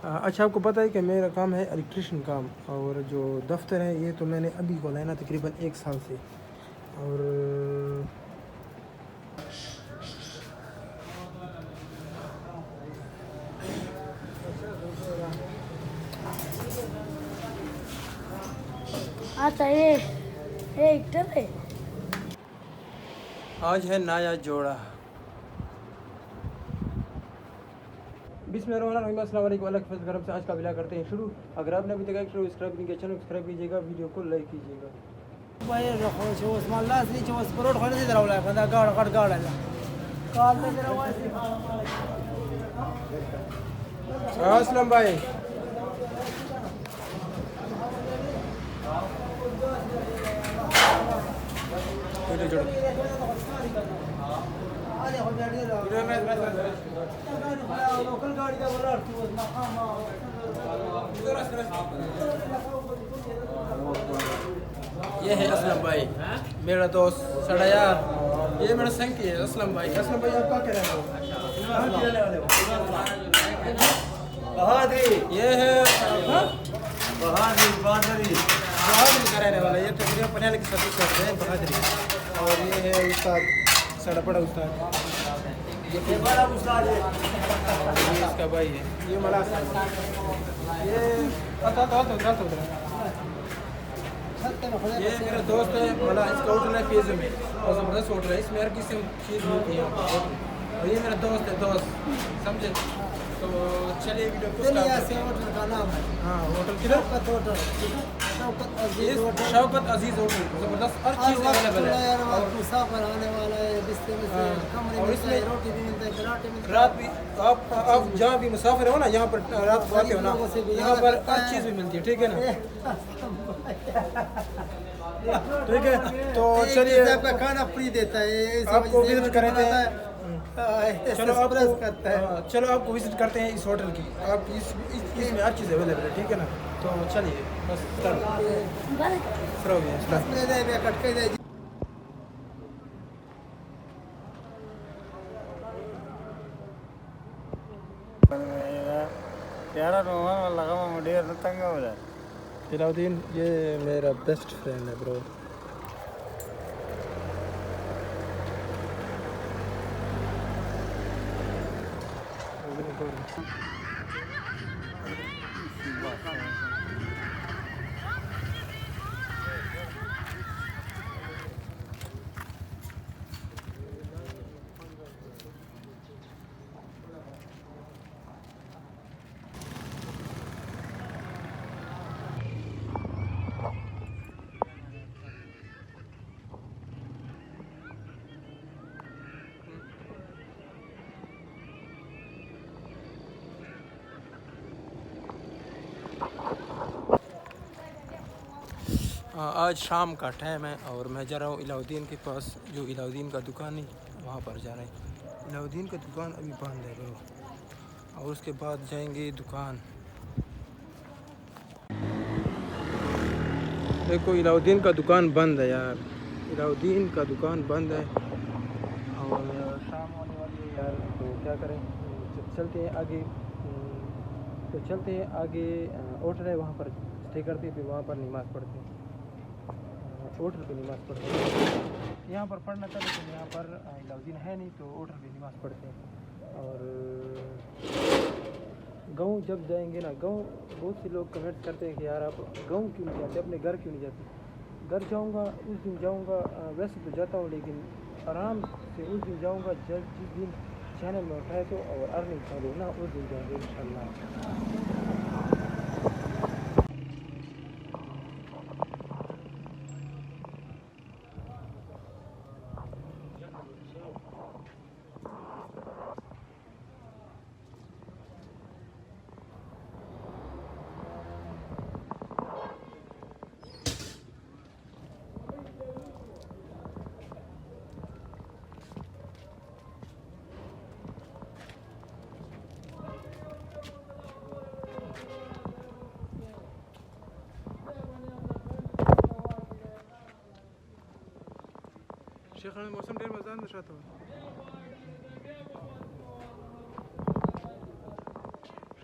अच्छा, आपको पता है कि मेरा काम है इलेक्ट्रिशियन काम, और जो दफ्तर है ये तो मैंने अभी खोला है ना, तकरीबन 1 साल से। और आता ये एक्टर है। आज है नया जोड़ा। बिस्मिल्लाहिर्रहमानिर्रहीम, अस्सलाम वालेकुम। अल्लाह के फजल करम से आज का विला करते हैं शुरू। अगर आपने अभी तक सब्सक्राइब नहीं किया, चैनल सब्सक्राइब कीजिएगा, वीडियो को लाइक कीजिएगा। भाई रखो जो उस्मान ला सी जो स्प्रोट खाने दे रहा है बंदा गाड़ गाड़ गाड़ है काल दे रहा है। असलम भाई, वीडियो जोड़ो। लोकल गाड़ी का बोला ये है असलम भाई, मेरा दोस्त सड़ा यार। ये मेरा संकी है असलम भाई। असलम भाई, आप क्या कह रहे हो? बहादुरी ये है बहादुरी बहादुरी बहादुरी का रहने वाला। ये तकरीबन पटियाला की सर्विस करते हैं बहादुरी। और ये है उस्ताद, सड़ा पड़ा उस्ताद। ये बड़ा उस्ताद है। ये इसका भाई है, ये मला ये ये मेरा दोस्त है मला। इसका होटल है फीस में, और ज़बरदस्त होटल है। इसमें हर किस्म की चीज़ मिलती है यहाँ पर। और ये मेरा दोस्त है, दोस्त समझे। तो चलिए वीडियो को स्टार्ट करते हैं। होटल का नाम है हाँ, होटल किधर? शौकत अजीज़ होटल, ज़बरदस्त हर चीज़ अवेलेबल है। मुसाफिर आने वाला है बिस्तर में से कमरे और में इसमें से रोटी भी मिलता है पराठे मिलते हैं। रात भी आप जहाँ भी मुसाफिर हो ना, यहाँ पर रात को आते हो ना, यहाँ पर हर चीज़ भी मिलती है। ठीक है ना? ठीक है, तो चलिए आपका खाना फ्री देता है आपको विजिट करते हैं। चलो सरप्राइज करता है। चलो आपको विजिट करते हैं इस होटल की। आप इसमें हर चीज़ अवेलेबल है। ठीक है ना? तो चलिए बस स्टार्ट हो गया स्टार्ट। ले दे मैं कट के दे यारा रोहन लगा मुझे तंग हो रहा है। इलाउद्दीन, ये मेरा बेस्ट फ्रेंड है ब्रो। आज शाम का टाइम है और मैं जा रहा हूँ इलाउद्दीन के पास। जो इलाउद्दीन का दुकान है वहाँ पर जा रहे हैं। इलाउद्दीन का दुकान अभी बंद है ब्रो, और उसके बाद जाएंगे दुकान। देखो, इलाउद्दीन का दुकान बंद है यार। इलाउद्दीन का दुकान बंद है और शाम होने वाली है यार। तो क्या करें, चलते हैं आगे। तो चलते हैं आगे, होटल है वहाँ पर स्टे करते हैं, फिर वहाँ पर नमाज़ पढ़ते हैं। होटल पे नमाज़ पढ़ते हैं। यहाँ पर पढ़ना था लेकिन यहाँ पर इलाउद्दीन है नहीं, तो होटल पे नमाज़ पढ़ते हैं। और गाँव जब जाएंगे ना, गाँव बहुत से लोग कमेंट करते हैं कि यार आप गाँव क्यों नहीं जाते, अपने घर क्यों नहीं जाते। घर जाऊँगा उस दिन जाऊँगा, वैसे तो जाता हूँ लेकिन आराम से उस दिन जाऊँगा जब जिस दिन चैनल में उठाए तो और अर्निंग चालू ना, उस दिन जाएंगे इंशाल्लाह। शेखाना मौसम ढेर मज़ा नशा था।